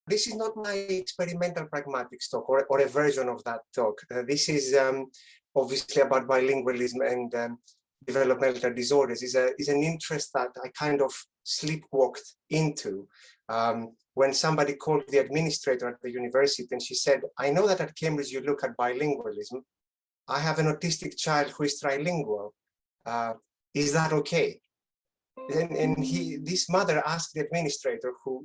This is not my experimental pragmatics talk or a version of that talk. This is obviously about bilingualism and developmental disorders. Is an interest that I kind of sleepwalked into when somebody called the administrator at the university and she said, I know that at Cambridge you look at bilingualism. I have an autistic child who is trilingual. Is that okay? And this mother asked the administrator, who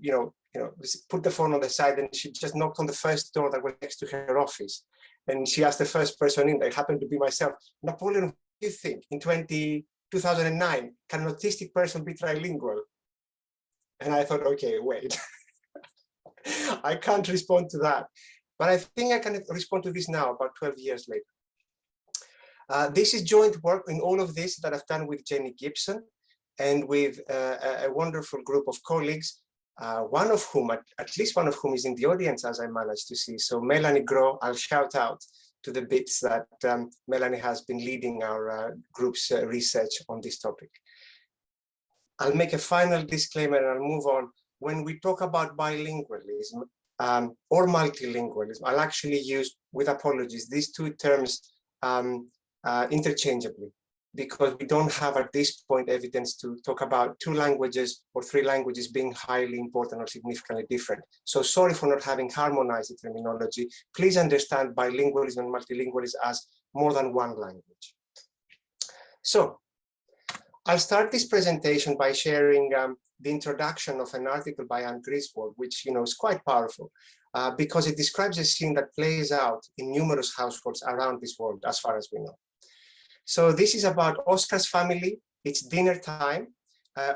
put the phone on the side, and she just knocked on the first door that was next to her office, and she asked the first person in. There happened to be myself. Napoleon, what do you think in 2009 can an autistic person be trilingual? And I thought, okay, wait, I can't respond to that, but I think I can respond to this now, about 12 years later. This is joint work in all of this that I've done with Jenny Gibson and with a wonderful group of colleagues, one of whom, at least one of whom is in the audience, as I managed to see. So Melanie Gros, I'll shout out to the bits that Melanie has been leading our group's research on this topic. I'll make a final disclaimer and I'll move on. When we talk about bilingualism or multilingualism, I'll actually use, with apologies, these two terms interchangeably, because we don't have at this point evidence to talk about two languages or three languages being highly important or significantly different. So sorry for not having harmonized the terminology. Please understand bilingualism and multilingualism as more than one language. So I'll start this presentation by sharing the introduction of an article by Anne Griswold, which is quite powerful because it describes a scene that plays out in numerous households around this world, as far as we know. So this is about Oscar's family. It's dinner time.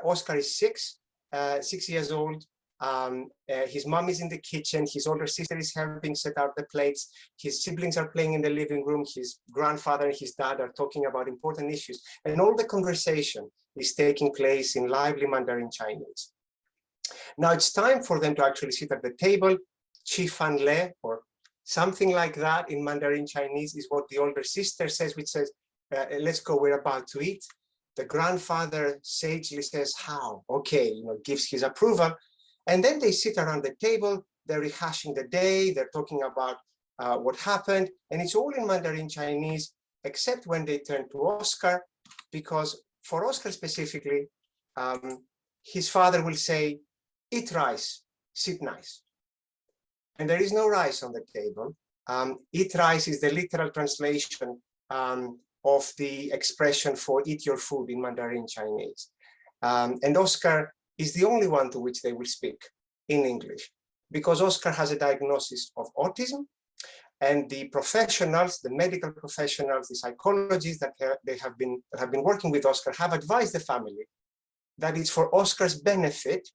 Oscar is 6 years old. His mom is in the kitchen. His older sister is helping set out the plates. His siblings are playing in the living room. His grandfather and his dad are talking about important issues. And all the conversation is taking place in lively Mandarin Chinese. Now it's time for them to actually sit at the table. Chi fan le, or something like that in Mandarin Chinese, is what the older sister says, which says, let's go, we're about to eat. The grandfather sagely says, how? Okay, gives his approval. And then they sit around the table, they're rehashing the day, they're talking about what happened, and it's all in Mandarin Chinese, except when they turn to Oscar, because for Oscar specifically, his father will say, eat rice, sit nice. And there is no rice on the table. Eat rice is the literal translation of the expression for eat your food in Mandarin Chinese. And Oscar is the only one to which they will speak in English, because Oscar has a diagnosis of autism, and the professionals, the medical professionals, the psychologists that have been working with Oscar have advised the family that it's for Oscar's benefit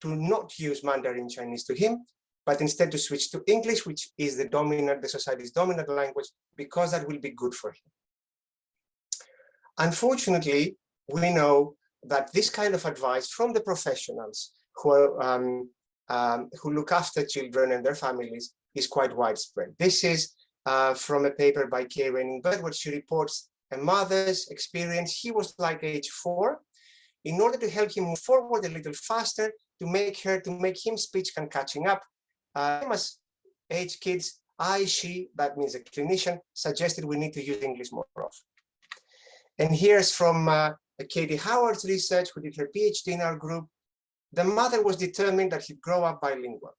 to not use Mandarin Chinese to him, but instead to switch to English, which is the society's dominant language, because that will be good for him. Unfortunately, we know that this kind of advice from the professionals who look after children and their families is quite widespread. This is from a paper by Kay Raining-Bird, where she reports a mother's experience. He was like age 4. In order to help him move forward a little faster, to make him speech and catching up, as age kids, she, that means a clinician, suggested we need to use English more often. And here's from Katie Howard's research, who did her PhD in our group. The mother was determined that he'd grow up bilingual.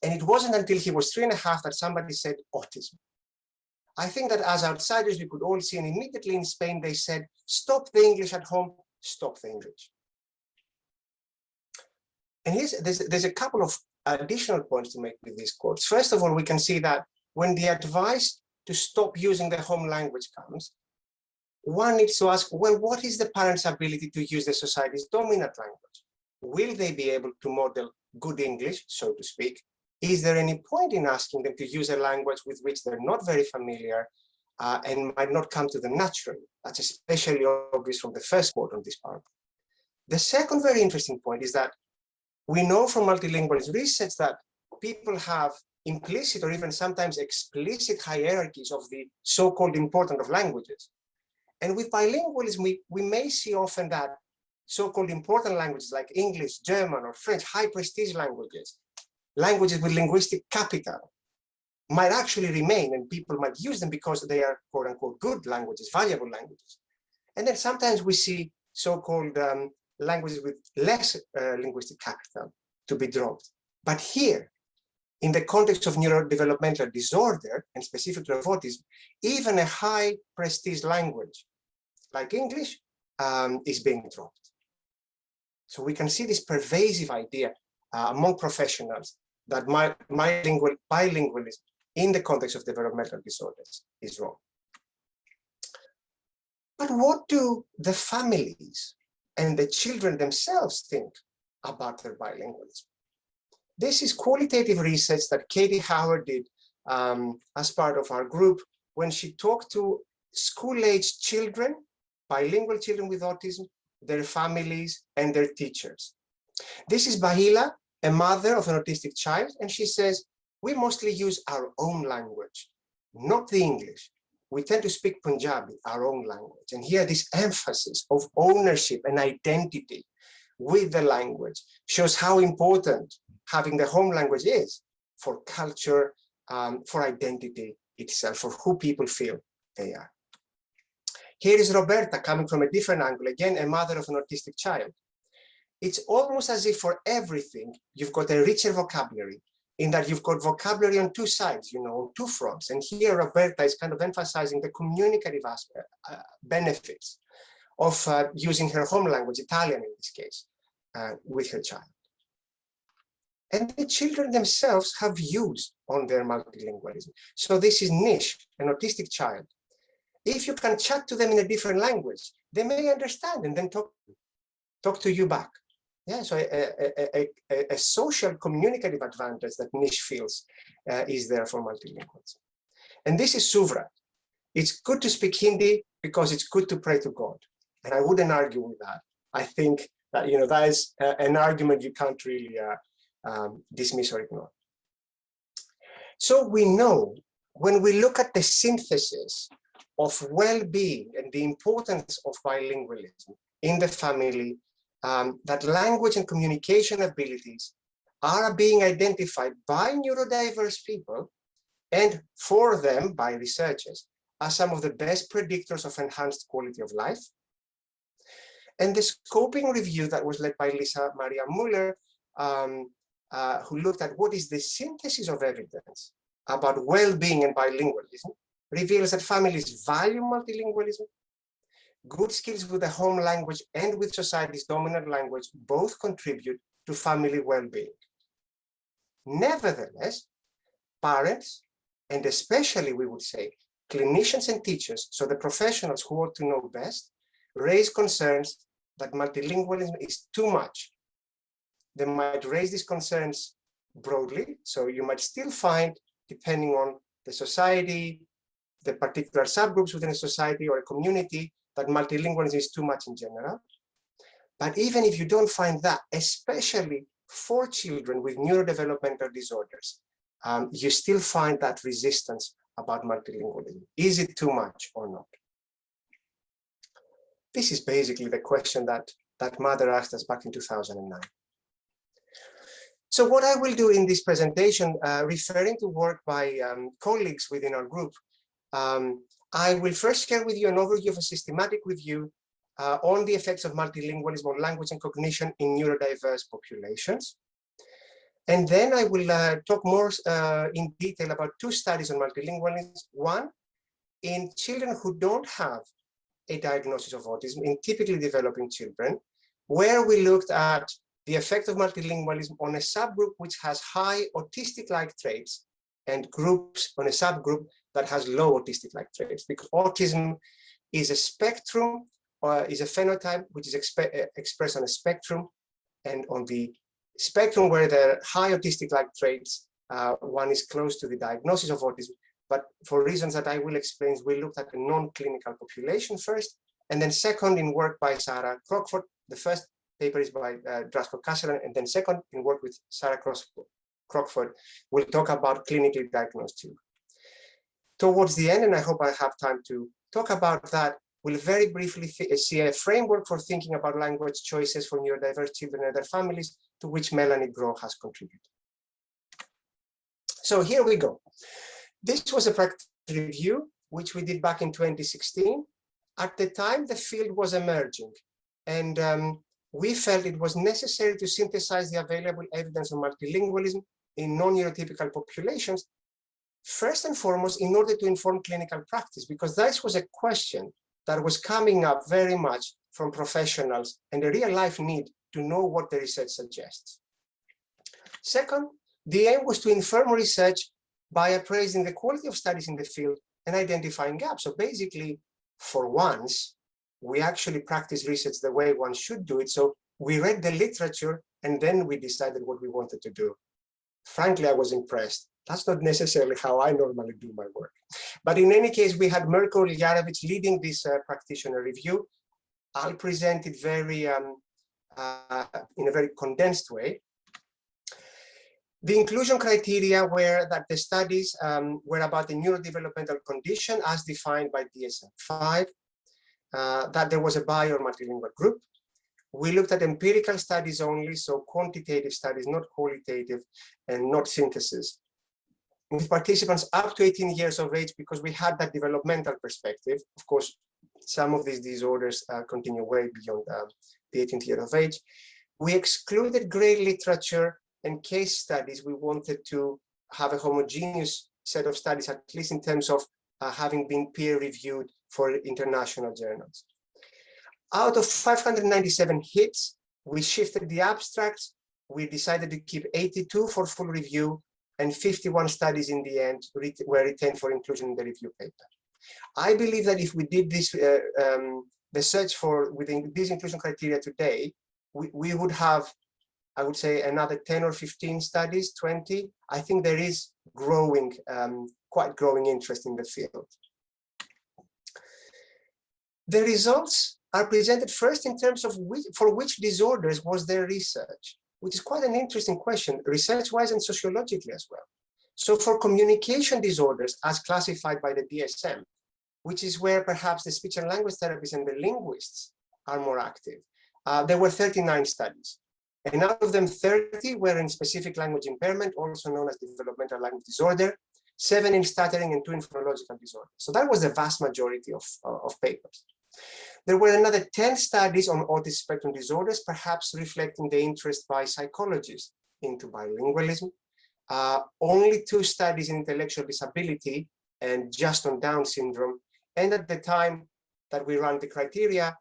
And it wasn't until he was 3.5 that somebody said autism. I think that as outsiders, we could all see, and immediately in Spain, they said, stop the English at home, stop the English. And there's a couple of additional points to make with these quotes. First of all, we can see that when the advice to stop using the home language comes, one needs to ask, well, what is the parent's ability to use the society's dominant language? Will they be able to model good English, so to speak? Is there any point in asking them to use a language with which they're not very familiar and might not come to them naturally? That's especially obvious from the first quote on this part. The second very interesting point is that we know from multilingualism research that people have implicit or even sometimes explicit hierarchies of the so-called important of languages. And with bilingualism, we may see often that so-called important languages like English, German, or French, high prestige languages, languages with linguistic capital might actually remain, and people might use them because they are quote unquote good languages, valuable languages. And then sometimes we see so-called languages with less linguistic capital to be dropped. But here, in the context of neurodevelopmental disorder, and specifically of autism, even a high prestige language like English is being dropped. So we can see this pervasive idea among professionals that bilingualism in the context of developmental disorders is wrong. But what do the families and the children themselves think about their bilingualism? This is qualitative research that Katie Howard did as part of our group when she talked to school-aged children, bilingual children with autism, their families, and their teachers. This is Bahila, a mother of an autistic child, and she says, we mostly use our own language, not the English. We tend to speak Punjabi, our own language. And here this emphasis of ownership and identity with the language shows how important having the home language is for culture, for identity itself, for who people feel they are. Here is Roberta coming from a different angle, again, a mother of an autistic child. It's almost as if for everything, you've got a richer vocabulary, in that you've got vocabulary on two sides, you know, on two fronts. And here Roberta is kind of emphasizing the communicative aspect, benefits of using her home language, Italian in this case, with her child. And the children themselves have views on their multilingualism. So this is Nish, an autistic child. If you can chat to them in a different language, they may understand and then talk to you back. Yeah, so a social communicative advantage that Nish feels is there for multilingualism. And this is Suvrat. It's good to speak Hindi because it's good to pray to God. And I wouldn't argue with that. I think that, you know, that is an argument you can't really dismiss or ignore. So we know when we look at the synthesis of well-being and the importance of bilingualism in the family, that language and communication abilities are being identified by neurodiverse people and for them by researchers as some of the best predictors of enhanced quality of life. And the scoping review that was led by Lisa Maria Muller, who looked at what is the synthesis of evidence about well-being and bilingualism, reveals that families value multilingualism. Good skills with the home language and with society's dominant language both contribute to family well-being. Nevertheless, parents, and especially we would say clinicians and teachers, so the professionals who ought to know best, raise concerns that multilingualism is too much. They might raise these concerns broadly, so you might still find, depending on the society, the particular subgroups within a society or a community, that multilingualism is too much in general. But even if you don't find that, especially for children with neurodevelopmental disorders, you still find that resistance about multilingualism. Is it too much or not? This is basically the question that mother asked us back in 2009. So what I will do in this presentation, referring to work by colleagues within our group, I will first share with you an overview of a systematic review on the effects of multilingualism on language and cognition in neurodiverse populations. And then I will talk more in detail about two studies on multilingualism. One, in children who don't have a diagnosis of autism, in typically developing children, where we looked at the effect of multilingualism on a subgroup which has high autistic-like traits and groups on a subgroup that has low autistic-like traits, because autism is a spectrum, or is a phenotype which is expressed on a spectrum, and on the spectrum where there are high autistic-like traits, one is close to the diagnosis of autism. But for reasons that I will explain, we looked at the non-clinical population first, and then second in work by Sarah Crockford. The first paper is by Drasko Kasselan, and then second in work with Sarah Crockford, we'll talk about clinically diagnosed children. Towards the end, and I hope I have time to talk about that, we'll very briefly see a framework for thinking about language choices for neurodiverse children and their families, to which Melanie Groh has contributed. So here we go. This was a practice review, which we did back in 2016. At the time, the field was emerging, and we felt it was necessary to synthesize the available evidence on multilingualism in non-neurotypical populations, first and foremost, in order to inform clinical practice, because this was a question that was coming up very much from professionals and a real life need to know what the research suggests. Second, the aim was to inform research by appraising the quality of studies in the field and identifying gaps. So basically, for once, we actually practice research the way one should do it. So we read the literature and then we decided what we wanted to do. Frankly, I was impressed. That's not necessarily how I normally do my work. But in any case, we had Mirko Ljarevic leading this practitioner review. I'll present it very in a very condensed way. The inclusion criteria were that the studies were about the neurodevelopmental condition as defined by DSM-5, that there was a bi or multilingual group. We looked at empirical studies only, so quantitative studies, not qualitative, and not synthesis. With participants up to 18 years of age, because we had that developmental perspective. Of course, some of these disorders continue way beyond the 18th year of age. We excluded grey literature and case studies. We wanted to have a homogeneous set of studies, at least in terms of having been peer-reviewed for international journals. Out of 597 hits, we shifted the abstracts. We decided to keep 82 for full review, and 51 studies in the end were retained for inclusion in the review paper. I believe that if we did this, the search for within these inclusion criteria today, we would have, I would say, another 10 or 15 studies, 20. I think there is growing, quite growing interest in the field. The results are presented first in terms of for which disorders was there research, which is quite an interesting question, research-wise and sociologically as well. So for communication disorders, as classified by the DSM, which is where perhaps the speech and language therapists and the linguists are more active, there were 39 studies. And out of them, 30 were in specific language impairment, also known as developmental language disorder, 7 in stuttering, and 2 in phonological disorder. So that was the vast majority of papers. There were another 10 studies on autism spectrum disorders, perhaps reflecting the interest by psychologists into bilingualism. Only 2 studies in intellectual disability and just on Down syndrome. And at the time that we ran the criteria,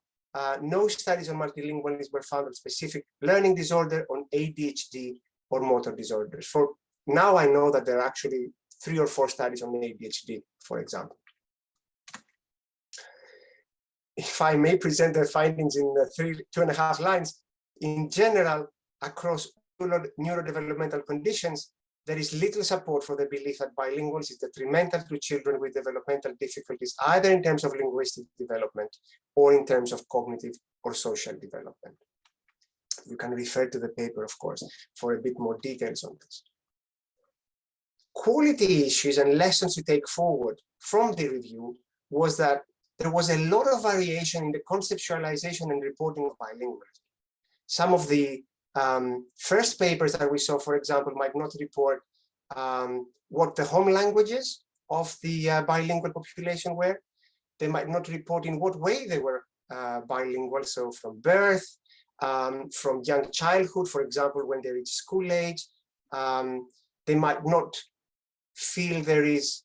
no studies on multilingualism were found on specific learning disorder, on ADHD, or motor disorders. For now, I know that there are actually 3 or 4 studies on ADHD, for example. If I may present the findings in 2.5 lines, in general, across neurodevelopmental conditions, there is little support for the belief that bilinguals is detrimental to children with developmental difficulties, either in terms of linguistic development or in terms of cognitive or social development. You can refer to the paper, of course, for a bit more details on this. Quality issues and lessons to take forward from the review was that there was a lot of variation in the conceptualization and reporting of bilingualism. Some of the first papers that we saw, for example, might not report what the home languages of the bilingual population were. They might not report in what way they were bilingual, so from birth, from young childhood, for example, when they reach school age. They might not feel there is,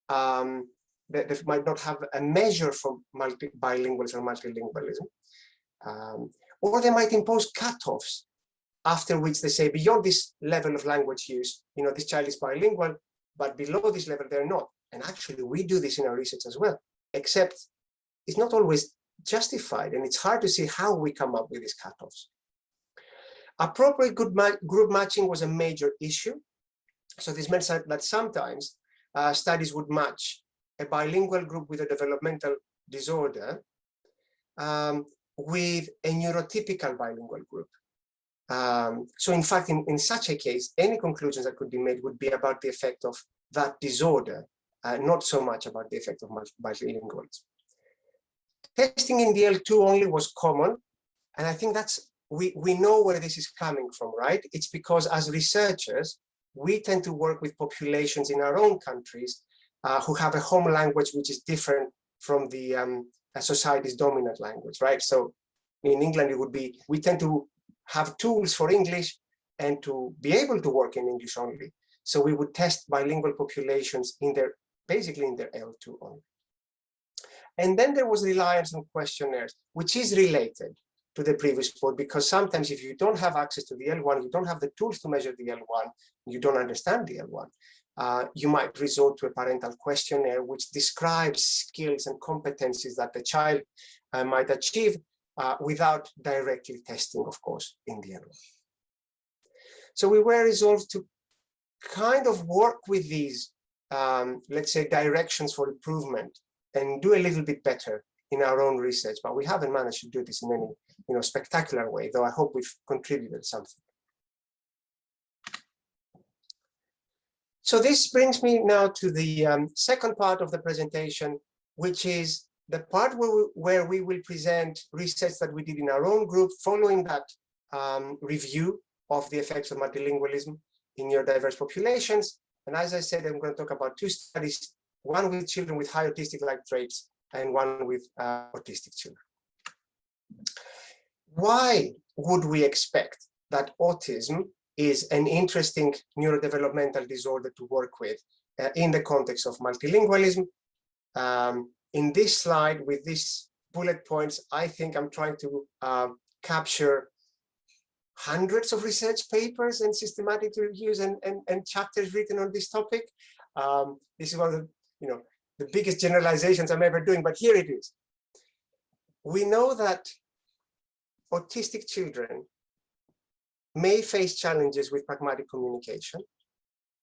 they might not have a measure for bilingualism or multilingualism. Or they might impose cutoffs after which they say, beyond this level of language use, this child is bilingual, but below this level, they're not. And actually, we do this in our research as well, except it's not always justified, and it's hard to see how we come up with these cutoffs. Appropriate group matching was a major issue. So this meant that sometimes studies would match a bilingual group with a developmental disorder with a neurotypical bilingual group. So in fact, in such a case, any conclusions that could be made would be about the effect of that disorder, not so much about the effect of bilingualism. Testing in DL2 only was common, and I think that's, we know where this is coming from, right? It's because as researchers, we tend to work with populations in our own countries who have a home language which is different from the society's dominant language, right? So in England, it would be, we tend to have tools for English and to be able to work in English only. So we would test bilingual populations in their, basically in their L2 only. And then there was reliance on questionnaires, which is related to the previous point, because sometimes if you don't have access to the L1, you don't have the tools to measure the L1, you don't understand the L1, you might resort to a parental questionnaire, which describes skills and competencies that the child might achieve without directly testing, of course, in the L1. So we were resolved to kind of work with these, let's say, directions for improvement and do a little bit better in our own research, but we haven't managed to do this in any spectacular way, though I hope we've contributed something. So this brings me now to the second part of the presentation, which is the part where we will present research that we did in our own group following that review of the effects of multilingualism in neurodiverse populations. And as I said, I'm going to talk about two studies, one with children with high autistic-like traits and one with autistic children. Why would we expect that autism is an interesting neurodevelopmental disorder to work with in the context of multilingualism? In this slide, with these bullet points, I think I'm trying to capture hundreds of research papers and systematic reviews and chapters written on this topic. This is one of the biggest generalizations I'm ever doing, but here it is. We know that autistic children may face challenges with pragmatic communication.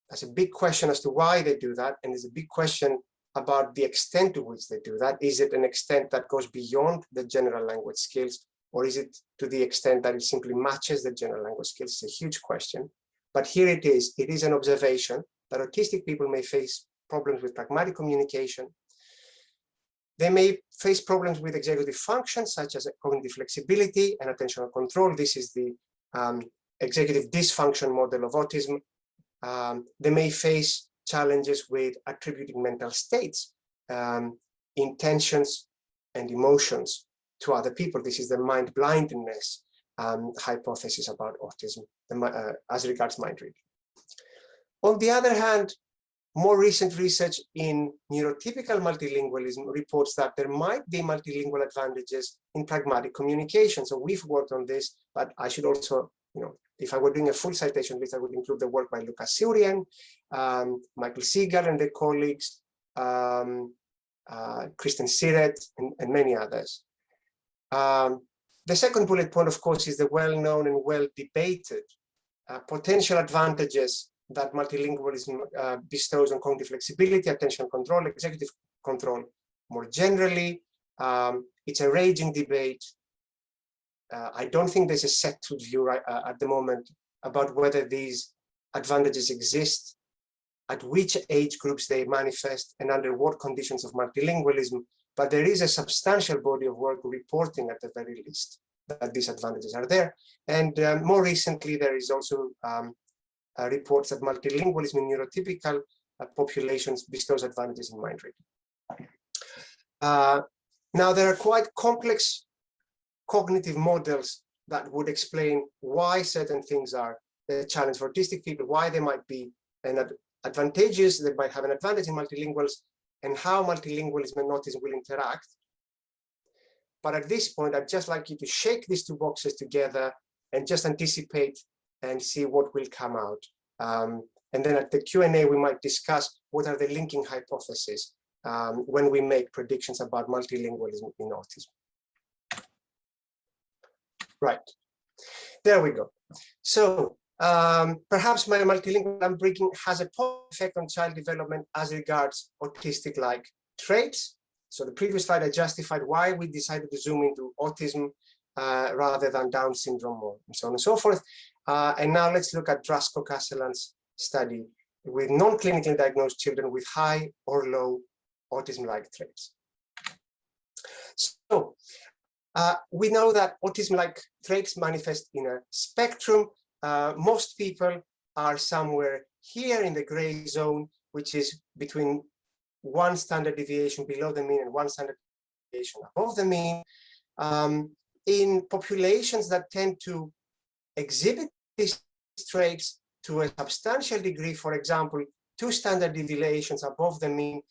That's a big question as to why they do that, and there's a big question about the extent to which they do that. Is it an extent that goes beyond the general language skills, or is it to the extent that it simply matches the general language skills? It's a huge question, but here it is. It is an observation that autistic people may face problems with pragmatic communication. They may face problems with executive functions, such as cognitive flexibility and attentional control. This is the executive dysfunction model of autism. They may face challenges with attributing mental states, intentions, and emotions to other people. This is the mind blindness hypothesis about autism as regards mind reading. On the other hand, more recent research in neurotypical multilingualism reports that there might be multilingual advantages in pragmatic communication. So we've worked on this, but I should also, if I were doing a full citation list, I would include the work by Lucas Surian, Michael Segal and their colleagues, Kristen Siret, and many others. The second bullet point, of course, is the well-known and well-debated potential advantages that multilingualism bestows on cognitive flexibility, attention control, executive control. More generally, it's a raging debate. I don't think there's a settled view at the moment about whether these advantages exist, at which age groups they manifest, and under what conditions of multilingualism. But there is a substantial body of work reporting, at the very least, that these advantages are there. And more recently, there is also reports that multilingualism in neurotypical populations bestows advantages in mind reading. Now, there are quite complex cognitive models that would explain why certain things are a challenge for autistic people, why they might be advantageous, they might have an advantage in multilinguals, and how multilingualism and autism will interact. But at this point, I'd just like you to shake these two boxes together and just anticipate and see what will come out. And then at the Q&A, we might discuss what are the linking hypotheses when we make predictions about multilingualism in autism. Right, there we go. So perhaps my multilingual upbringing has a positive effect on child development as regards autistic-like traits. So the previous slide, I justified why we decided to zoom into autism rather than Down syndrome and so on and so forth. And now let's look at Drasko-Castellan's study with non-clinically diagnosed children with high or low autism-like traits. So we know that autism-like traits manifest in a spectrum. Most people are somewhere here in the gray zone, which is between 1 standard deviation below the mean and 1 standard deviation above the mean. In populations that tend to exhibit these traits to a substantial degree, for example, 2 standard deviations above the mean,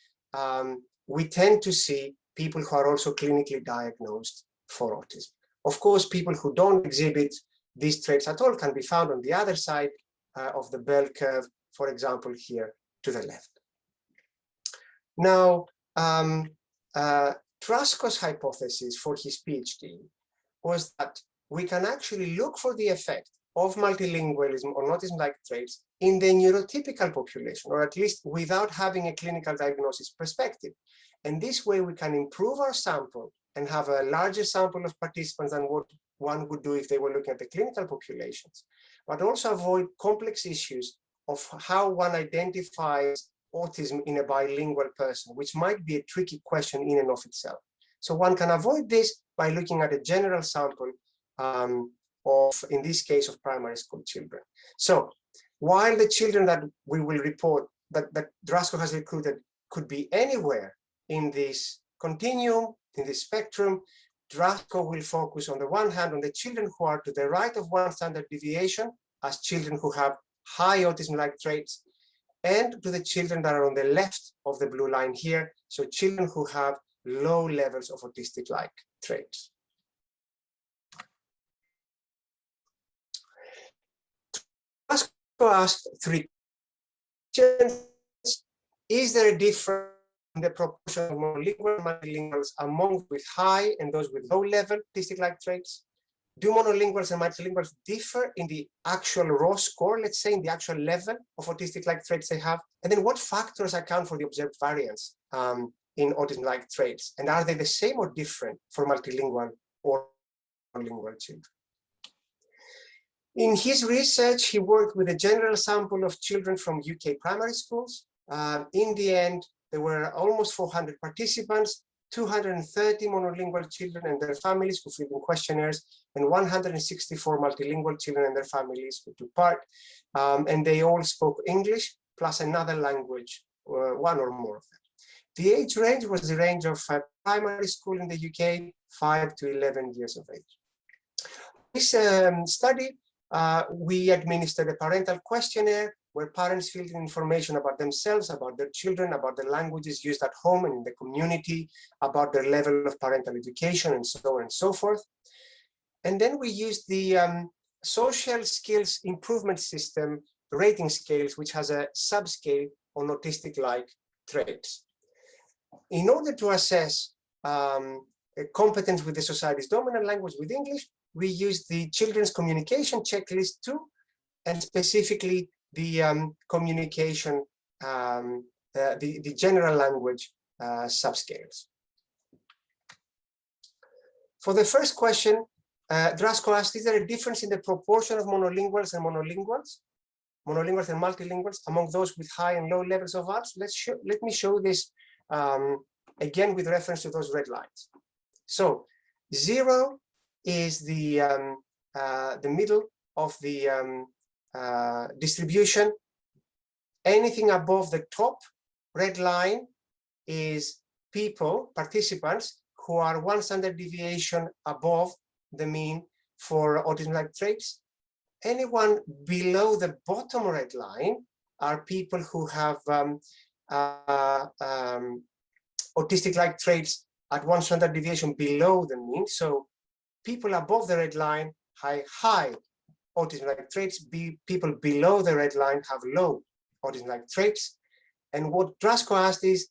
we tend to see people who are also clinically diagnosed for autism. Of course, people who don't exhibit these traits at all can be found on the other side of the bell curve, for example, here to the left. Now, Drasko's hypothesis for his PhD was that we can actually look for the effect of multilingualism or autism-like traits in the neurotypical population, or at least without having a clinical diagnosis perspective. And this way we can improve our sample and have a larger sample of participants than what one would do if they were looking at the clinical populations, but also avoid complex issues of how one identifies autism in a bilingual person, which might be a tricky question in and of itself. So one can avoid this by looking at a general sample of, in this case, of primary school children. So while the children that we will report that Drasko has recruited could be anywhere in this continuum, in this spectrum, Drasko will focus on the one hand on the children who are to the right of 1 standard deviation as children who have high autism-like traits, and to the children that are on the left of the blue line here, so children who have low levels of autistic-like traits. Drasko asked 3 questions. Is there a difference in the proportion of monolingual and multilinguals among with high and those with low level autistic-like traits? Do monolinguals and multilinguals differ in the actual raw score, let's say, in the actual level of autistic-like traits they have? And then what factors account for the observed variance in autism-like traits? And are they the same or different for multilingual or monolingual children? In his research, he worked with a general sample of children from UK primary schools. In the end, there were almost 400 participants, 230 monolingual children and their families who filled in questionnaires, and 164 multilingual children and their families who took part. And they all spoke English plus another language, one or more of them. The age range was the range of primary school in the UK, 5 to 11 years of age. This study, we administered a parental questionnaire where parents filled in information about themselves, about their children, about the languages used at home and in the community, about their level of parental education, and so on and so forth. And then we used the social skills improvement system rating scales, which has a subscale on autistic-like traits. In order to assess competence with the society's dominant language with English, we used the children's communication checklist too, and specifically the communication, the general language subscales. For the first question, Drasko asked, is there a difference in the proportion of monolinguals and monolinguals and multilinguals among those with high and low levels of arts? Let me show this again with reference to those red lines. So 0 is the middle of the distribution. Anything above the top red line is people, participants, who are 1 standard deviation above the mean for autism-like traits. Anyone below the bottom red line are people who have autistic-like traits at 1 standard deviation below the mean. So people above the red line have high autism-like traits. People below the red line have low autism-like traits. And what Drasko asked is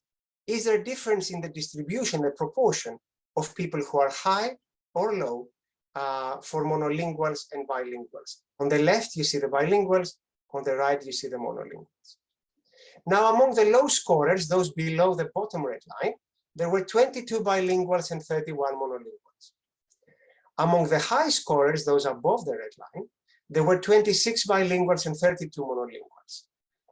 there a difference in the distribution, the proportion of people who are high or low for monolinguals and bilinguals? On the left, you see the bilinguals. On the right, you see the monolinguals. Now, among the low scorers, those below the bottom red line, there were 22 bilinguals and 31 monolinguals. Among the high scorers, those above the red line, there were 26 bilinguals and 32 monolinguals.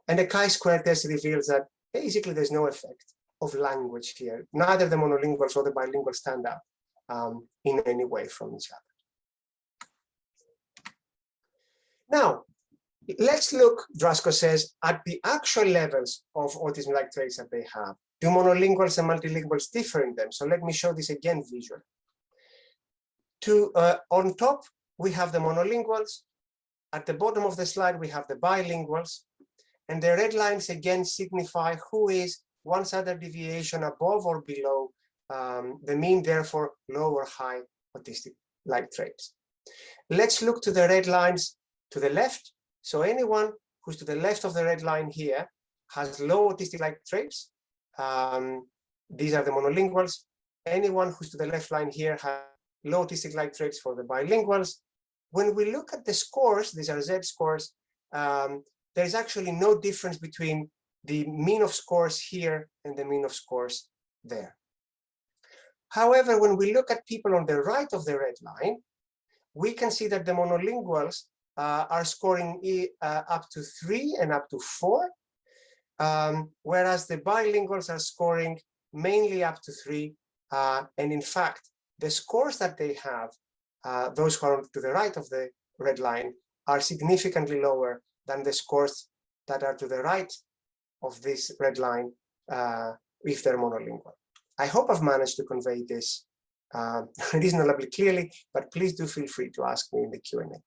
And the chi-square test reveals that basically there's no effect of language here. Neither the monolinguals or the bilinguals stand out in any way from each other. Now, Let's look, Drasko says, at the actual levels of autism-like traits that they have. Do monolinguals and multilinguals differ in them? So let me show this again visually. On top, we have the monolinguals. At the bottom of the slide, we have the bilinguals. And the red lines again signify who is one standard deviation above or below the mean, therefore low or high autistic-like traits. Let's look to the red lines to the left. So anyone who's to the left of the red line here has low autistic-like traits. These are the monolinguals. Anyone who's to the left line here has low autistic-like traits for the bilinguals. When we look at the scores, these are Z scores, there's actually no difference between the mean of scores here and the mean of scores there. However, when we look at people on the right of the red line, we can see that the monolinguals are scoring up to 3 and up to 4, whereas the bilinguals are scoring mainly up to 3. And in fact, the scores that they have, those who are to the right of the red line, are significantly lower than the scores that are to the right of this red line if they're monolingual. I hope I've managed to convey this reasonably clearly, but please do feel free to ask me in the Q&A.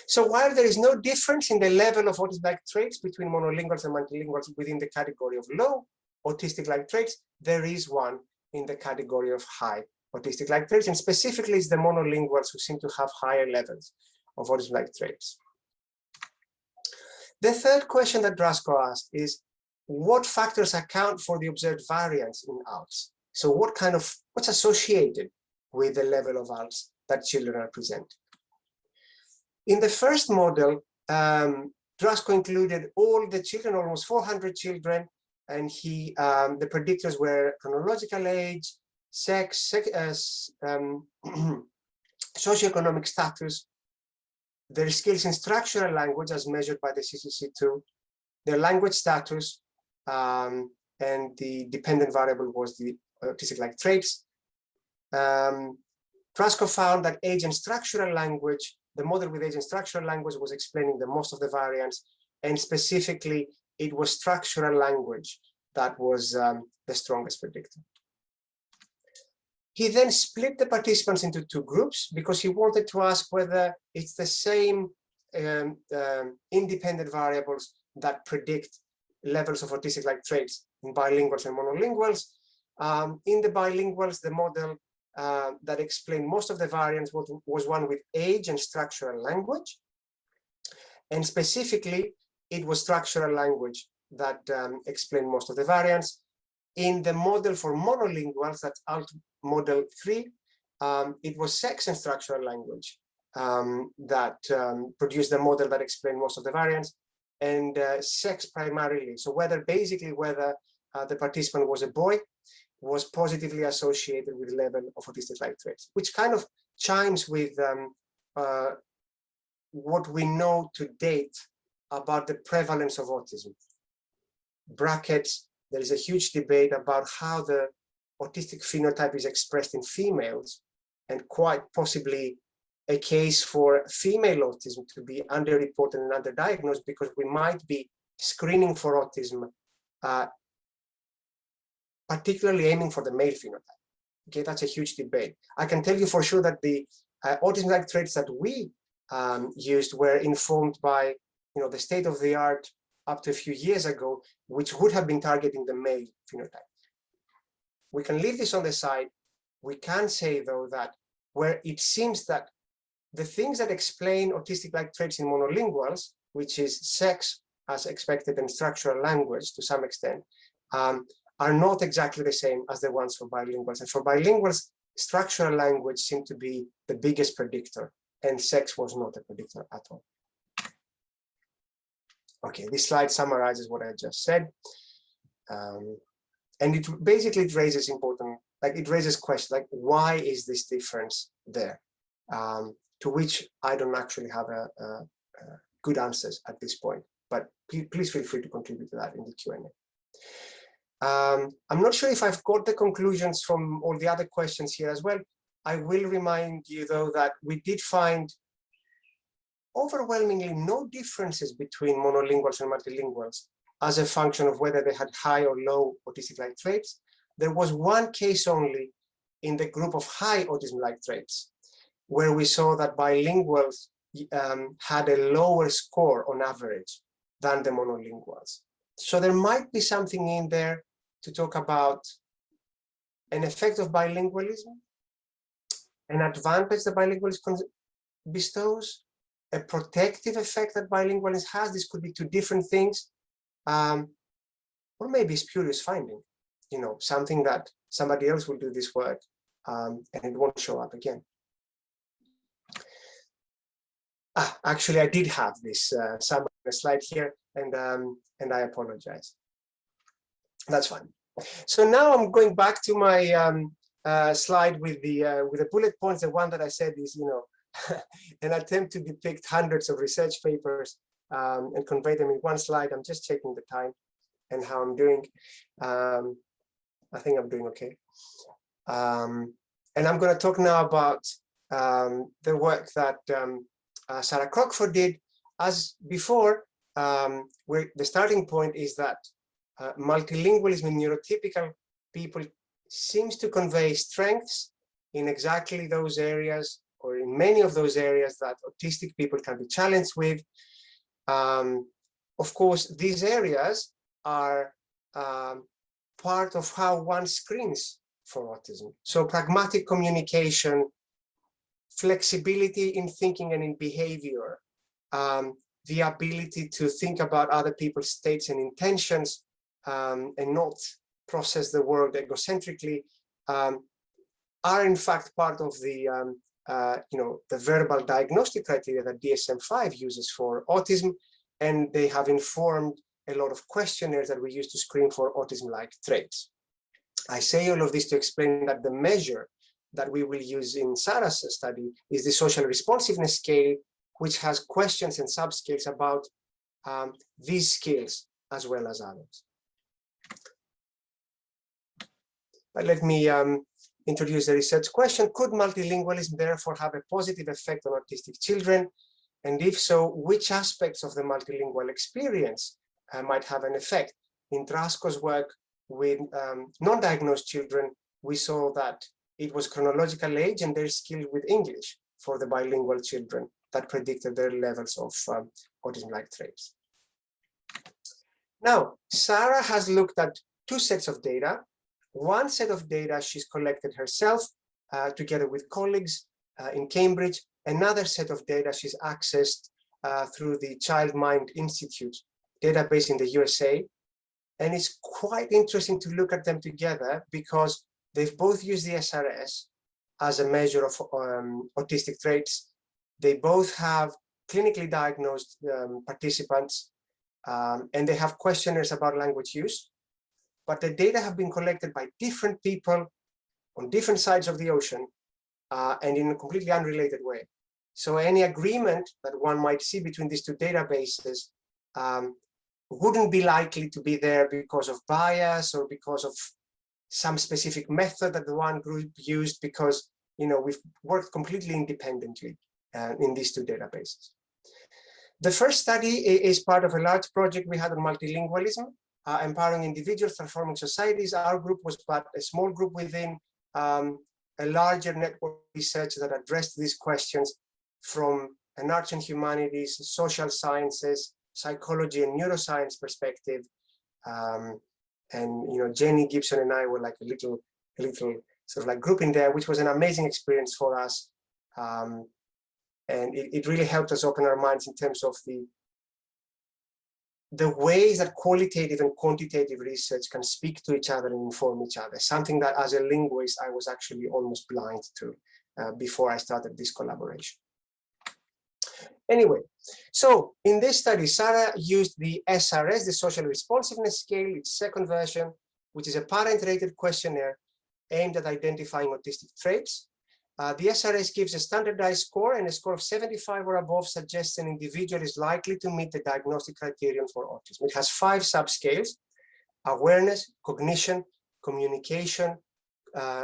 So while there is no difference in the level of autistic-like traits between monolinguals and multilinguals within the category of low autistic-like traits, there is one in the category of high autistic-like traits, and specifically it's the monolinguals who seem to have higher levels of autism-like traits. The third question that Drasko asked is, what factors account for the observed variance in ALS? So what's associated with the level of ALS that children are presenting? In the first model, Drasko included all the children, almost 400 children, and the predictors were chronological age, sex, socioeconomic status, their skills in structural language as measured by the CCC2, their language status, and the dependent variable was the autistic-like traits. Drasko found that age and structural language, the model with age and structural language was explaining the most of the variance, and specifically it was structural language that was the strongest predictor. He then split the participants into 2 groups because he wanted to ask whether it's the same independent variables that predict levels of autistic-like traits in bilinguals and monolinguals. In the bilinguals, the model that explained most of the variance was one with age and structural language. And specifically, it was structural language that explained most of the variance. In the model for monolinguals, that's ALT model 3, it was sex and structural language that produced the model that explained most of the variance, and sex primarily. So whether the participant was a boy was positively associated with the level of autistic-like traits, which kind of chimes with what we know to date about the prevalence of autism. Brackets, there is a huge debate about how the autistic phenotype is expressed in females, and quite possibly a case for female autism to be underreported and underdiagnosed because we might be screening for autism, particularly aiming for the male phenotype. Okay, that's a huge debate. I can tell you for sure that the autism-like traits that we used were informed by the state of the art up to a few years ago, which would have been targeting the male phenotype. We can leave this on the side. We can say, though, that where it seems that the things that explain autistic-like traits in monolinguals, which is sex as expected and structural language to some extent, are not exactly the same as the ones for bilinguals. And for bilinguals, structural language seemed to be the biggest predictor, and sex was not a predictor at all. Okay, this slide summarizes what I just said. And it basically raises questions like, why is this difference there? To which I don't actually have good answers at this point, but please feel free to contribute to that in the Q&A. I'm not sure if I've got the conclusions from all the other questions here as well. I will remind you, though, that we did find overwhelmingly no differences between monolinguals and multilinguals as a function of whether they had high or low autistic-like traits. There was one case only in the group of high autism-like traits, where we saw that bilinguals had a lower score on average than the monolinguals. So there might be something in there to talk about an effect of bilingualism, an advantage that bilingualism bestows, a protective effect that bilingualism has. This could be two different things, or maybe spurious finding, you know, something that somebody else will do this work and it won't show up again. Actually, I did have this summary slide here, and I apologize. That's fine. So now I'm going back to my slide with the bullet points. The one that I said is, you know, an attempt to depict hundreds of research papers and convey them in one slide. I'm just checking the time and how I'm doing. I think I'm doing okay. And I'm going to talk now about the work that Sarah Crockford did. As before, where the starting point is that multilingualism in neurotypical people seems to convey strengths in exactly those areas, or in many of those areas that autistic people can be challenged with. Of course, these areas are part of how one screens for autism. So pragmatic communication, flexibility in thinking and in behavior, the ability to think about other people's states and intentions and not process the world egocentrically, are in fact part of the you know, the verbal diagnostic criteria that DSM-5 uses for autism, and they have informed a lot of questionnaires that we use to screen for autism-like traits. I say all of this to explain that the measure that we will use in Sarah's study is the social responsiveness scale, which has questions and subscales about these skills as well as others. But let me introduce the research question. Could multilingualism therefore have a positive effect on autistic children? And if so, which aspects of the multilingual experience might have an effect? In Drasko's work with non-diagnosed children, we saw that it was chronological age and their skill with English for the bilingual children that predicted their levels of autism-like traits. Now, Sarah has looked at two sets of data. One set of data she's collected herself together with colleagues in Cambridge. Another set of data she's accessed through the Child Mind Institute database in the USA. And it's quite interesting to look at them together because they've both used the SRS as a measure of autistic traits. They both have clinically diagnosed participants, and they have questionnaires about language use. But the data have been collected by different people on different sides of the ocean and in a completely unrelated way. So any agreement that one might see between these two databases wouldn't be likely to be there because of bias or because of some specific method that the one group used, because, you know, we've worked completely independently in these two databases. The first study is part of a large project we had on multilingualism, empowering individuals, transforming societies. Our group was but a small group within a larger network research that addressed these questions from an arts and humanities, social sciences, psychology and neuroscience perspective. And, you know, Jenny Gibson and I were like a little sort of like group in there, which was an amazing experience for us. And it really helped us open our minds in terms of the ways that qualitative and quantitative research can speak to each other and inform each other, something that as a linguist, I was actually almost blind to before I started this collaboration. Anyway, so in this study, Sarah used the SRS, the Social Responsiveness Scale, its second version, which is a parent-rated questionnaire aimed at identifying autistic traits. The SRS gives a standardized score, and a score of 75 or above suggests an individual is likely to meet the diagnostic criterion for autism. It has 5 subscales: awareness, cognition, communication,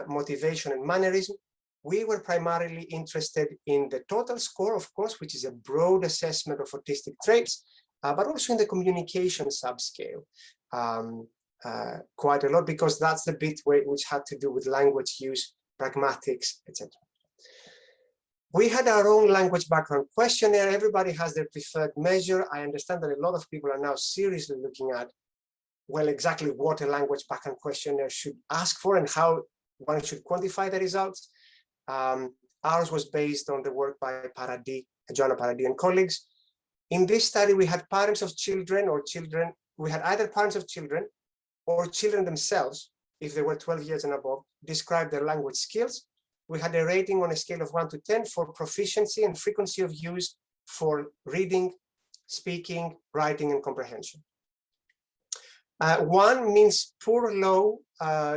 motivation, and mannerism. we were primarily interested in the total score, of course, which is a broad assessment of autistic traits, but also in the communication subscale quite a lot, because that's the bit which had to do with language use, pragmatics, etc. We had our own language background questionnaire. Everybody has their preferred measure. I understand that a lot of people are now seriously looking at, well, exactly what a language background questionnaire should ask for and how one should quantify the results. Ours was based on the work by Joanna Paradis and colleagues. In this study, we had parents of children or children. We had either parents of children or children themselves, if they were 12 years and above, describe their language skills. We had a rating on a scale of 1 to 10 for proficiency and frequency of use for reading, speaking, writing, and comprehension. 1 means poor, low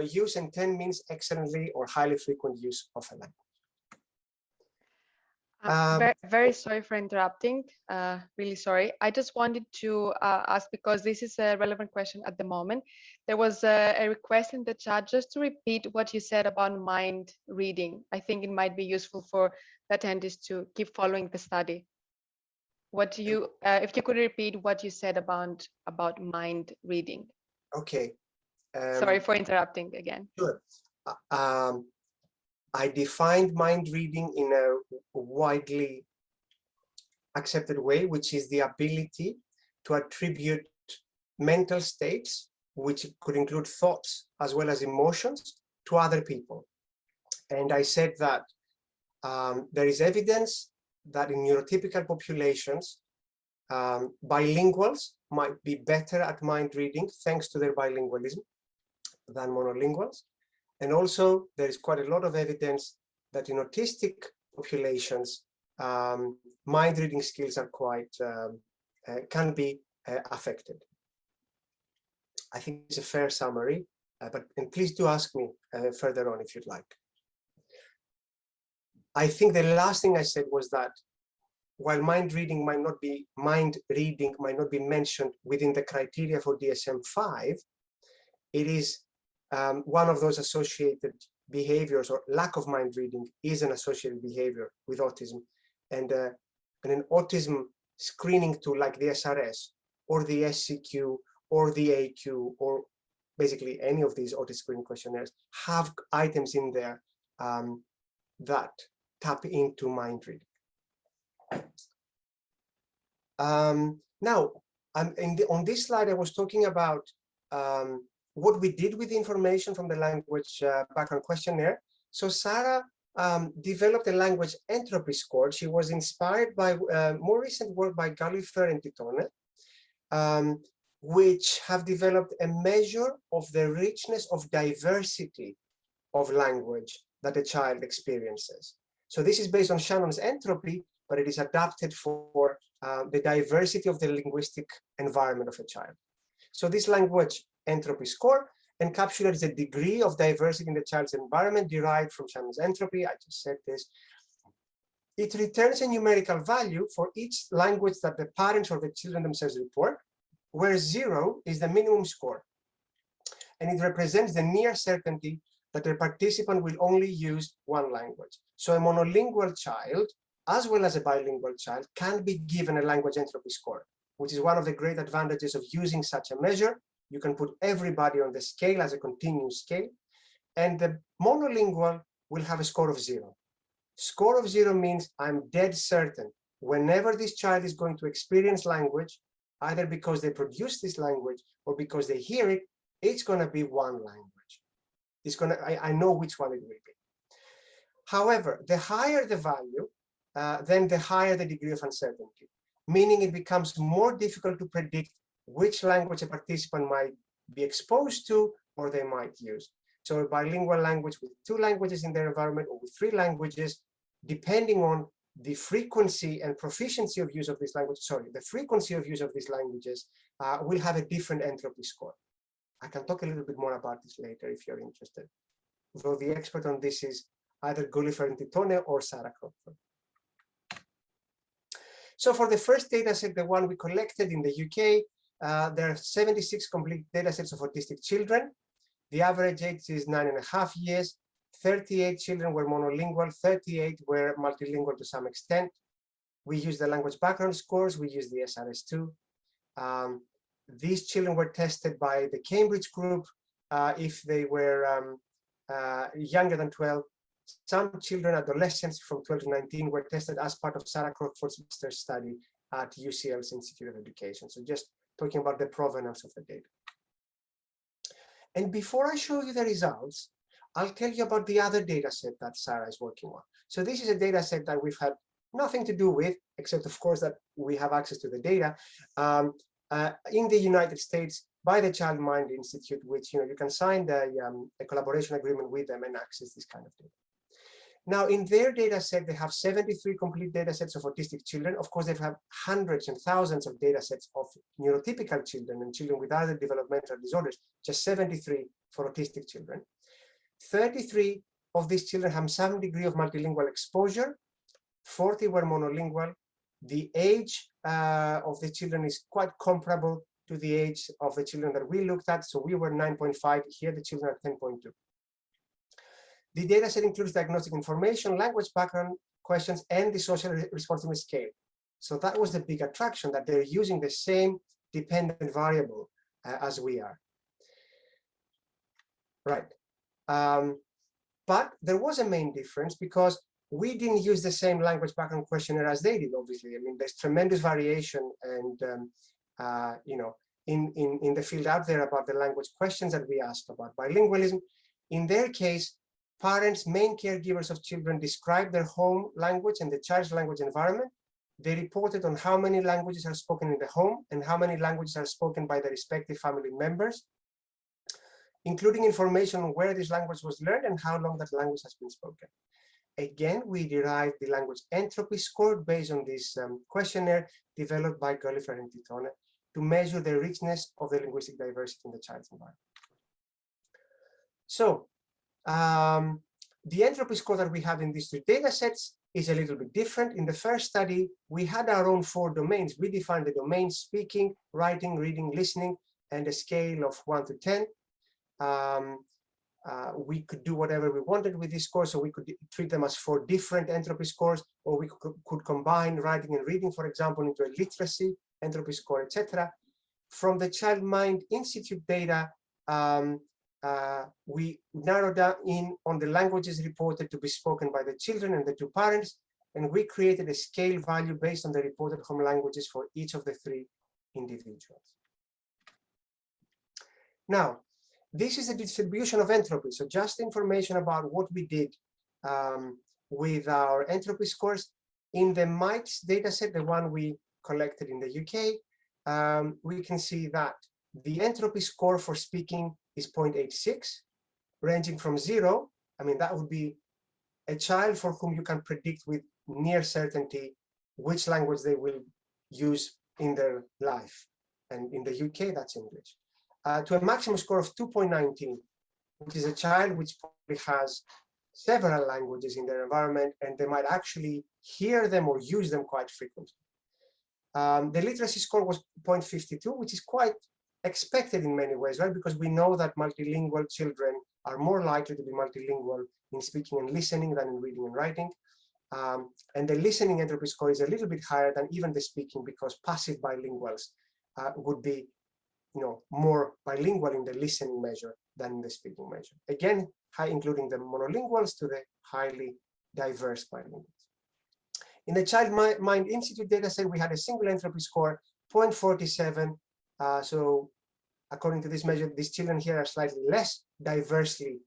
use, and 10 means excellently or highly frequent use of a language. Very sorry for interrupting, really sorry. I just wanted to ask, because this is a relevant question at the moment. There was a request in the chat just to repeat what you said about mind reading. I think it might be useful for the attendees to keep following the study. What do you, if you could repeat what you said about mind reading. Okay. Sorry for interrupting again. Sure. I defined mind reading in a widely accepted way, which is the ability to attribute mental states, which could include thoughts as well as emotions, to other people. And I said that there is evidence that in neurotypical populations, bilinguals might be better at mind reading thanks to their bilingualism than monolinguals. And also, there is quite a lot of evidence that in autistic populations, mind reading skills are quite, can be affected. I think it's a fair summary, and please do ask me further on if you'd like. I think the last thing I said was that while mind reading might not be mentioned within the criteria for DSM-5, it is one of those associated behaviors, or lack of mind reading is an associated behavior with autism. And an autism screening tool like the SRS or the SCQ or the AQ, or basically any of these autism screening questionnaires, have items in there that tap into mind reading. Now, on this slide, I was talking about what we did with the information from the language background questionnaire. So Sarah developed a language entropy score. She was inspired by more recent work by Gullifer and Titone, which have developed a measure of the richness of diversity of language that a child experiences. So this is based on Shannon's entropy, but it is adapted for the diversity of the linguistic environment of a child. So this language entropy score encapsulates the degree of diversity in the child's environment derived from Shannon's entropy. I just said this. It returns a numerical value for each language that the parents or the children themselves report, where 0 is the minimum score. And it represents the near certainty that the participant will only use one language. So a monolingual child, as well as a bilingual child, can be given a language entropy score, which is one of the great advantages of using such a measure. You can put everybody on the scale as a continuous scale, and the monolingual will have a score of 0. Score of 0 means I'm dead certain whenever this child is going to experience language, either because they produce this language or because they hear it, it's going to be one language. It's going to, I know which one it will be. However, the higher the value, then the higher the degree of uncertainty, meaning it becomes more difficult to predict which language a participant might be exposed to or they might use. So a bilingual language with 2 languages in their environment, or with 3 languages, depending on the frequency and proficiency of use of this language, the frequency of use of these languages will have a different entropy score. I can talk a little bit more about this later if you're interested, though the expert on this is either Gullifer and Titone or Sarah Crawford. So for the first data set, the one we collected in the UK, there are 76 complete data sets of autistic children. The average age is 9.5 years. 38 children were monolingual, 38 were multilingual to some extent. We used the language background scores, we used the SRS2. These children were tested by the Cambridge group if they were younger than 12. Some children, adolescents from 12 to 19, were tested as part of Sarah Crockford's master's study at UCL's Institute of Education. So just talking about the provenance of the data. And before I show you the results, I'll tell you about the other data set that Sarah is working on. So this is a data set that we've had nothing to do with, except of course that we have access to the data in the United States by the Child Mind Institute, which you can sign a collaboration agreement with them and access this kind of data. Now, in their data set, they have 73 complete data sets of autistic children. Of course, they have hundreds and thousands of data sets of neurotypical children and children with other developmental disorders, just 73 for autistic children. 33 of these children have some degree of multilingual exposure. 40 were monolingual. The age of the children is quite comparable to the age of the children that we looked at. So we were 9.5, here the children are 10.2. The data set includes diagnostic information, language background questions, and the social responsiveness scale. So that was the big attraction, that they're using the same dependent variable as we are. Right. But there was a main difference because we didn't use the same language background questionnaire as they did, obviously. I mean, there's tremendous variation and, in the field out there about the language questions that we ask about bilingualism. In their case, parents, main caregivers of children, described their home language and the child's language environment. They reported on how many languages are spoken in the home and how many languages are spoken by the respective family members, including information on where this language was learned and how long that language has been spoken. Again, we derived the language entropy score based on this questionnaire developed by Gulliver and Titone to measure the richness of the linguistic diversity in the child's environment. So, the entropy score that we have in these two data sets is a little bit different. In the first study, we had our own 4 domains. We defined the domains: speaking, writing, reading, listening, and a scale of 1 to 10. We could do whatever we wanted with these scores, so we could treat them as 4 different entropy scores, or we could combine writing and reading, for example, into a literacy entropy score, etc. From the Child Mind Institute data, we narrowed down in on the languages reported to be spoken by the children and the 2 parents, and we created a scale value based on the reported home languages for each of the 3 individuals. Now, this is the distribution of entropy. So just information about what we did with our entropy scores. In the MITES dataset, the one we collected in the UK, we can see that the entropy score for speaking is 0.86, ranging from 0. I mean, that would be a child for whom you can predict with near certainty which language they will use in their life. And in the UK, that's English. To a maximum score of 2.19, which is a child which probably has several languages in their environment, and they might actually hear them or use them quite frequently. The literacy score was 0.52, which is quite expected in many ways, right? Because we know that multilingual children are more likely to be multilingual in speaking and listening than in reading and writing. And the listening entropy score is a little bit higher than even the speaking, because passive bilinguals would be more bilingual in the listening measure than in the speaking measure. Again, including the monolinguals to the highly diverse bilinguals. In the Child Mind Institute dataset, we had a single entropy score, 0.47. So according to this measure, these children here are slightly less diversely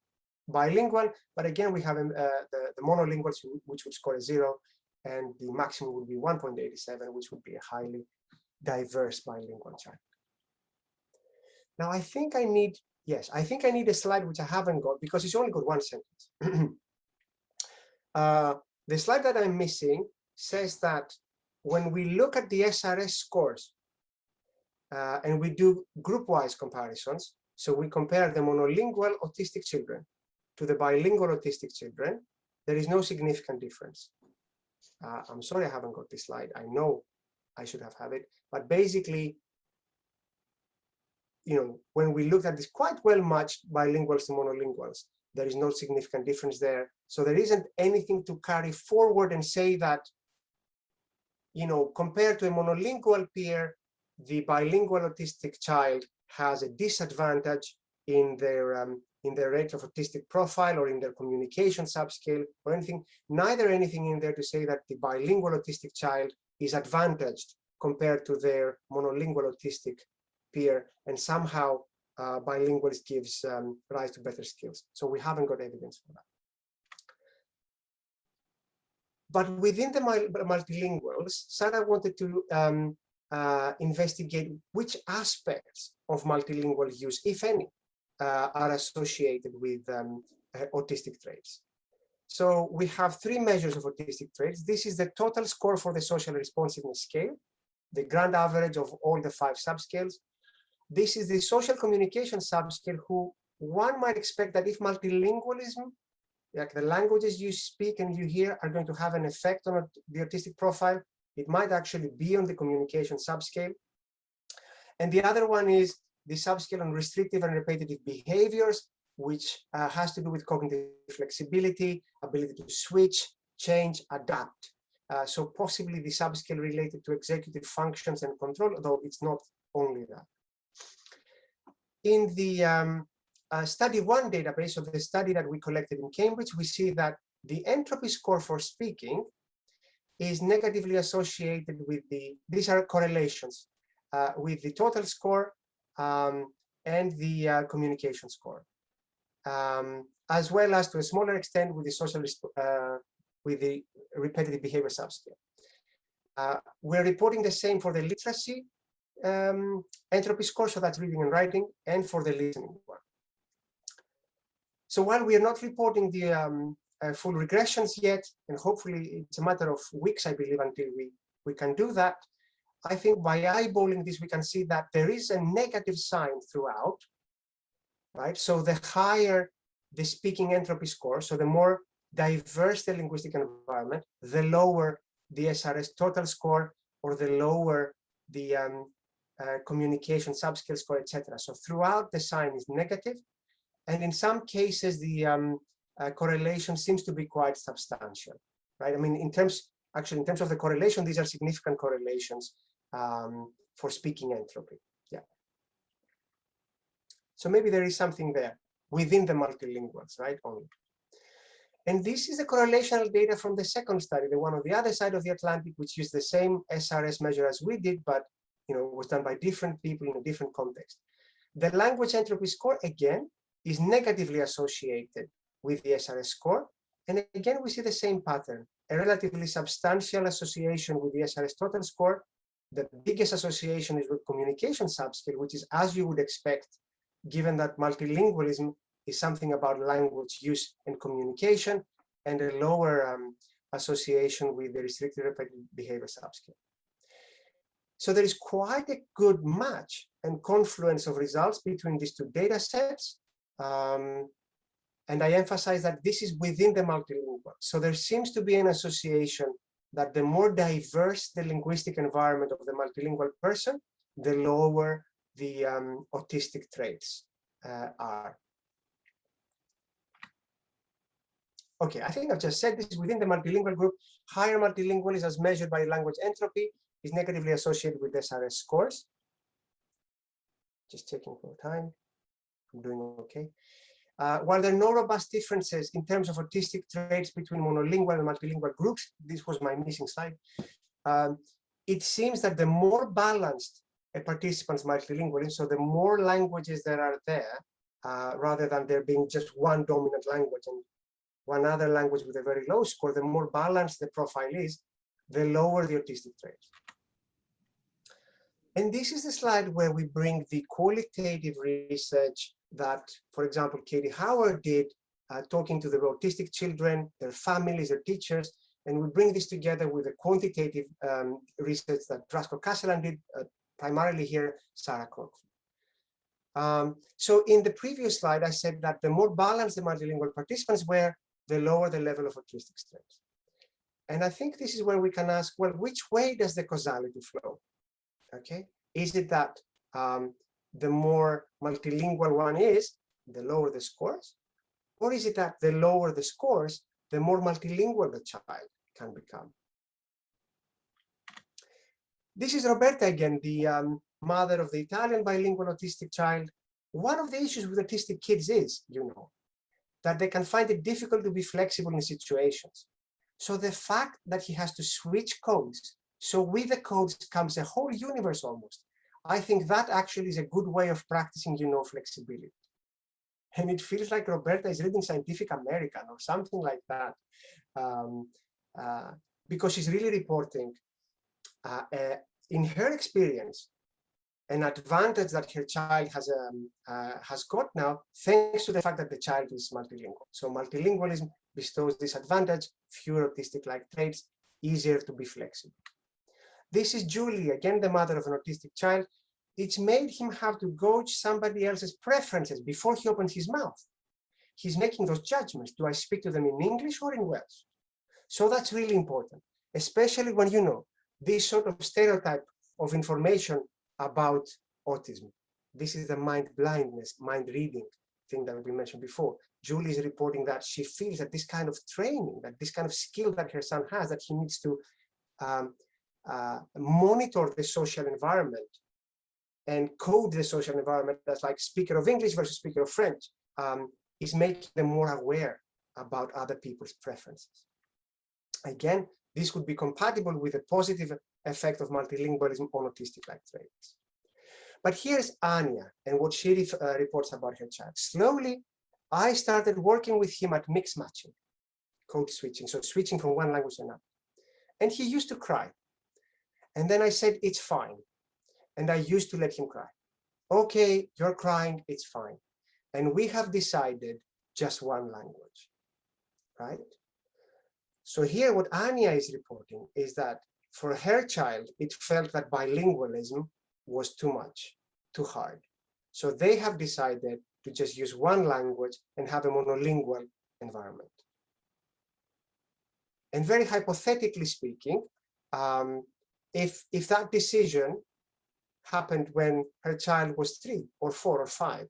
bilingual, but again, we have the monolinguals, which would score a 0, and the maximum would be 1.87, which would be a highly diverse bilingual child. Now, I think I need a slide which I haven't got because it's only got 1 sentence. The slide that I'm missing says that when we look at the SRS scores and we do group-wise comparisons, so we compare the monolingual autistic children to the bilingual autistic children, there is no significant difference. I'm sorry I haven't got this slide. I know I should have had it, but basically, when we looked at this quite well matched bilinguals to monolinguals, there is no significant difference there. So there isn't anything to carry forward and say that, you know, compared to a monolingual peer, the bilingual autistic child has a disadvantage in their rate of autistic profile or in their communication subscale or anything. Neither anything in there to say that the bilingual autistic child is advantaged compared to their monolingual autistic peer, and somehow bilingualism gives rise to better skills. So we haven't got evidence for that. But within the multilinguals, Sarah wanted to investigate which aspects of multilingual use, if any, are associated with autistic traits. So we have 3 measures of autistic traits. This is the total score for the social responsiveness scale, the grand average of all the 5 subscales. This is the social communication subscale, who one might expect that if multilingualism, like the languages you speak and you hear, are going to have an effect on the autistic profile, it might actually be on the communication subscale. And the other one is the subscale on restrictive and repetitive behaviors, which has to do with cognitive flexibility, ability to switch, change, adapt. So possibly the subscale related to executive functions and control, though it's not only that. In the study 1 database, of the study that we collected in Cambridge, we see that the entropy score for speaking is negatively associated with these are correlations, with the total score and the communication score, as well as to a smaller extent with the social, with the repetitive behavior subscale. We're reporting the same for the literacy entropy score, so that's reading and writing, and for the listening one. So while we are not reporting the full regressions yet, and hopefully it's a matter of weeks, I believe, until we can do that, I think by eyeballing this, we can see that there is a negative sign throughout, right? So the higher the speaking entropy score, so the more diverse the linguistic environment, the lower the SRS total score, or the lower the communication subscale score, etc. So throughout the sign is negative, and in some cases the correlation seems to be quite substantial, right? I mean, in terms of the correlation, these are significant correlations for speaking entropy. Yeah. So maybe there is something there within the multilinguals, right? Only. And this is the correlational data from the second study, the one on the other side of the Atlantic, which used the same SRS measure as we did, but was done by different people in a different context. The language entropy score, again, is negatively associated with the SRS score. And again, we see the same pattern, a relatively substantial association with the SRS total score. The biggest association is with communication subscale, which is as you would expect, given that multilingualism is something about language use and communication, and a lower association with the restricted repetitive behavior subscale. So there is quite a good match and confluence of results between these 2 data sets. And I emphasize that this is within the multilingual. So there seems to be an association that the more diverse the linguistic environment of the multilingual person, the lower the autistic traits are. Okay, I think I've just said this is within the multilingual group. Higher multilingualism as measured by language entropy is negatively associated with SRS scores. Just checking for time. I'm doing okay. While there are no robust differences in terms of autistic traits between monolingual and multilingual groups, this was my missing slide, it seems that the more balanced a participant's multilingualism, so the more languages there are there, rather than there being just one dominant language and one other language with a very low score, the more balanced the profile is, the lower the autistic traits. And this is the slide where we bring the qualitative research that, for example, Katie Howard did, talking to the autistic children, their families, their teachers, and we bring this together with the quantitative research that Drasko Kasselan did, primarily here, Sarah Crockford. So in the previous slide, I said that the more balanced the multilingual participants were, the lower the level of autistic traits. And I think this is where we can ask, well, which way does the causality flow? Okay, is it that the more multilingual one is, the lower the scores? Or is it that the lower the scores, the more multilingual the child can become? This is Roberta again, the mother of the Italian bilingual autistic child. One of the issues with autistic kids is, that they can find it difficult to be flexible in situations. So the fact that he has to switch codes, so with the codes comes a whole universe almost, I think that actually is a good way of practicing, flexibility. And it feels like Roberta is reading Scientific American or something like that, because she's really reporting, in her experience, an advantage that her child has got now, thanks to the fact that the child is multilingual. So multilingualism bestows this advantage, fewer autistic-like traits, easier to be flexible. This is Julie, again, the mother of an autistic child. It's made him have to gauge somebody else's preferences before he opens his mouth. He's making those judgments. Do I speak to them in English or in Welsh? So that's really important, especially when this sort of stereotype of information about autism. This is the mind blindness, mind reading thing that we mentioned before. Julie is reporting that she feels that this kind of training, that this kind of skill that her son has, that he needs to monitor the social environment and code the social environment as like speaker of English versus speaker of French, is making them more aware about other people's preferences. Again, this would be compatible with the positive effect of multilingualism on autistic-like traits. But here's Anya and what she reports about her child. Slowly, I started working with him at mix matching, code switching, so switching from one language to another. And he used to cry. And then I said, it's fine. And I used to let him cry. Okay, you're crying, it's fine. And we have decided just one language, right? So here what Anya is reporting is that for her child, it felt that bilingualism was too much, too hard. So they have decided to just use one language and have a monolingual environment. And very hypothetically speaking, if that decision happened when her child was 3 or 4 or 5,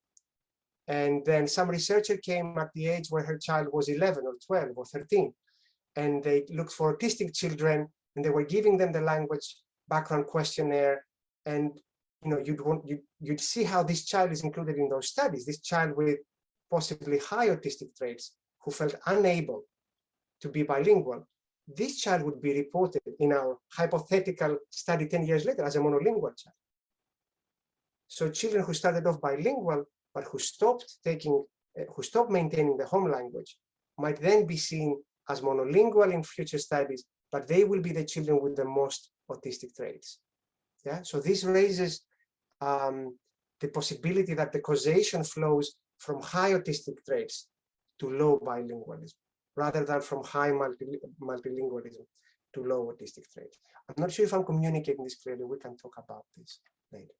and then some researcher came at the age where her child was 11 or 12 or 13, and they looked for autistic children, and they were giving them the language background questionnaire, and you'd see how this child is included in those studies, this child with possibly high autistic traits who felt unable to be bilingual. This child would be reported in our hypothetical study 10 years later as a monolingual child. So children who started off bilingual, but who stopped maintaining the home language, might then be seen as monolingual in future studies, but they will be the children with the most autistic traits. Yeah, so this raises the possibility that the causation flows from high autistic traits to low bilingualism, rather than from high multilingualism to low autistic traits. I'm not sure if I'm communicating this clearly. We can talk about this later.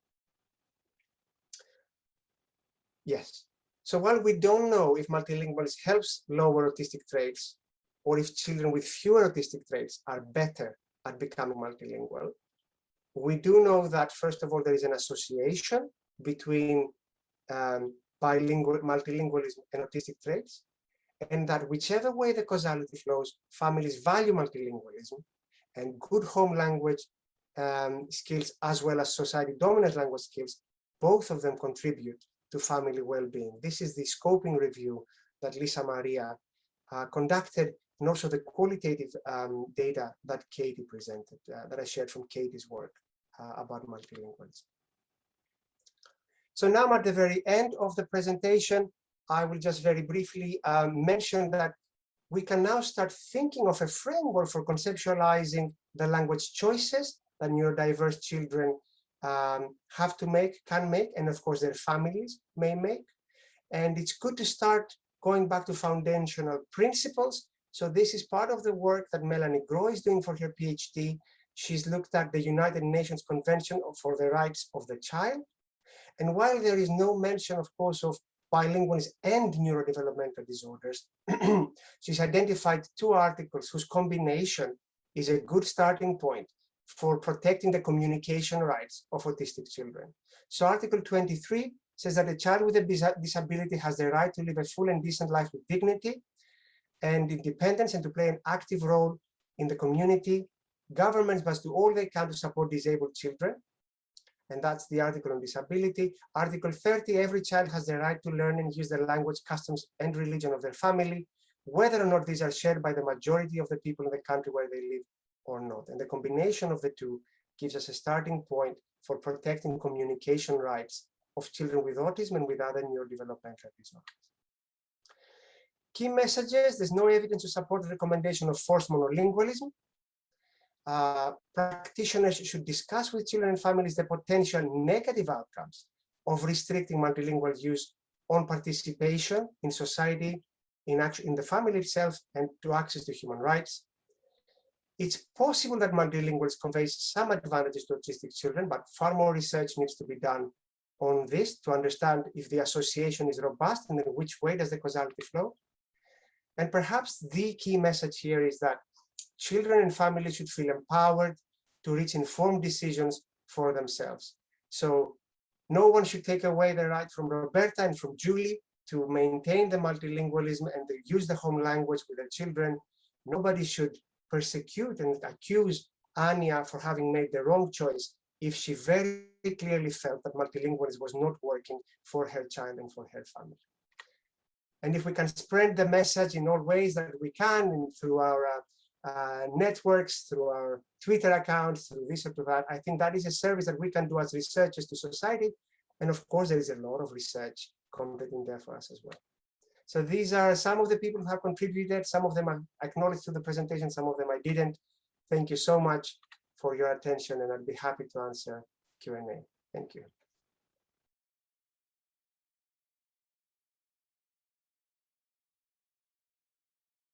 Yes. So while we don't know if multilingualism helps lower autistic traits, or if children with fewer autistic traits are better at becoming multilingual, we do know that, first of all, there is an association between multilingualism and autistic traits, and that whichever way the causality flows, families value multilingualism, and good home language skills, as well as society dominant language skills, both of them contribute to family well-being. This is the scoping review that Lisa Maria conducted, and also the qualitative data that Katie presented, that I shared from Katie's work about multilingualism. So now I'm at the very end of the presentation. I will just very briefly mention that we can now start thinking of a framework for conceptualizing the language choices that neurodiverse children have to make, can make, and of course their families may make. And it's good to start going back to foundational principles. So this is part of the work that Melanie Groh is doing for her PhD. She's looked at the United Nations Convention for the Rights of the Child. And while there is no mention, of course, of bilingualism and neurodevelopmental disorders, she's identified 2 articles whose combination is a good starting point for protecting the communication rights of autistic children. So Article 23 says that a child with a disability has the right to live a full and decent life with dignity and independence and to play an active role in the community. Governments must do all they can to support disabled children. And that's the article on disability. Article 30, every child has the right to learn and use the language, customs, and religion of their family, whether or not these are shared by the majority of the people in the country where they live or not. And the combination of the two gives us a starting point for protecting communication rights of children with autism and with other neurodevelopmental disorders. Key messages: there's no evidence to support the recommendation of forced monolingualism. Practitioners should discuss with children and families the potential negative outcomes of restricting multilingual use on participation in society, in the family itself, and to access to human rights. It's possible that multilingualism conveys some advantages to autistic children, but far more research needs to be done on this to understand if the association is robust and in which way does the causality flow. And perhaps the key message here is that children and families should feel empowered to reach informed decisions for themselves. So no one should take away the right from Roberta and from Julie to maintain the multilingualism and to use the home language with their children. Nobody should persecute and accuse Anya for having made the wrong choice if she very clearly felt that multilingualism was not working for her child and for her family. And if we can spread the message in all ways that we can, and through our networks, through our Twitter accounts, through this or to that, I think that is a service that we can do as researchers to society. And of course, there is a lot of research content in there for us as well. So these are some of the people who have contributed. Some of them I acknowledged to the presentation, some of them I didn't. Thank you so much for your attention, and I'd be happy to answer Q&A. Thank you.